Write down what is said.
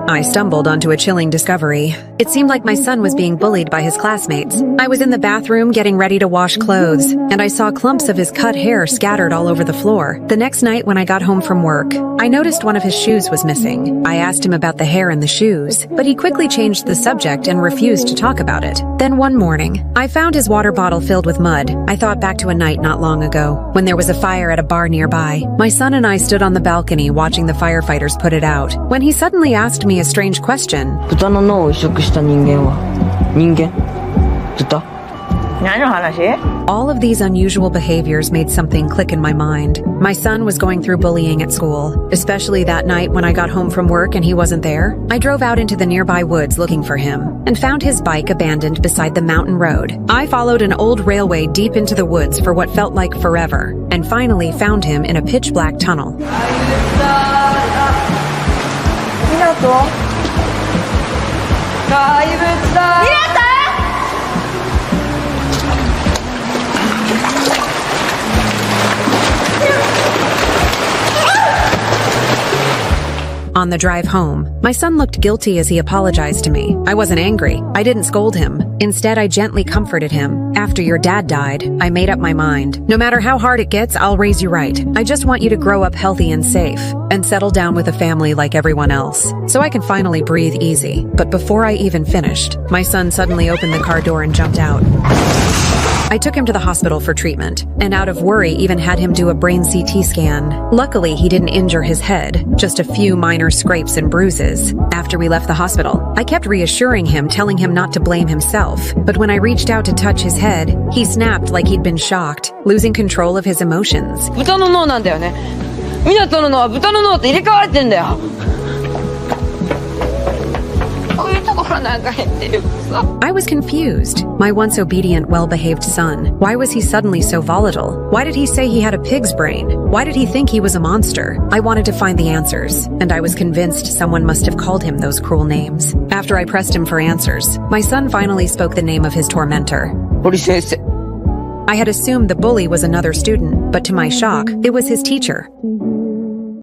I stumbled onto a chilling discovery. It seemed like my son was being bullied by his classmates. I was in the bathroom getting ready to wash clothes, and I saw clumps of his cut hair scattered all over the floor. The next night when I got home from work, I noticed one of his shoes was missing. I asked him about the hair in the shoes, but he quickly changed the subject and refused to talk about it. Then one morning, I found his water bottle filled with mud. I thought back to a night not long ago, when there was a fire at a bar nearby. My son and I stood on the balcony watching the firefighters put it out, when he suddenly asked me a strange question. 豚の脳を移植した人間は人間？豚？何の話? All of these unusual behaviors made something click in my mind. My son was going through bullying at school, especially that night when I got home from work and he wasn't there. I drove out into the nearby woods looking for him and found his bike abandoned beside the mountain road. I followed an old railway deep into the woods for what felt like forever and finally found him in a pitch-black tunnel. On the drive home, my son looked guilty as he apologized to me. I wasn't angry. I didn't scold him. Instead, I gently comforted him. After your dad died, I made up my mind. No matter how hard it gets, I'll raise you right. I just want you to grow up healthy and safe, and settle down with a family like everyone else, so I can finally breathe easy. But before I even finished, my son suddenly opened the car door and jumped out. I took him to the hospital for treatment, and out of worry even had him do a brain CT scan. Luckily, he didn't injure his head, just a few minor scrapes and bruises. After we left the hospital, I kept reassuring him, telling him not to blame himself. But when I reached out to touch his head, he snapped like he'd been shocked, losing control of his emotions. 豚の脳なんだよね。湊の脳は豚の脳と入れ替われてんだよ。I was confused. My once obedient, well-behaved son. Why was he suddenly so volatile? Why did he say he had a pig's brain? Why did he think he was a monster? I wanted to find the answers, and I was convinced someone must have called him those cruel names. After I pressed him for answers, my son finally spoke the name of his tormentor. I had assumed the bully was another student, but to my shock, it was his teacher.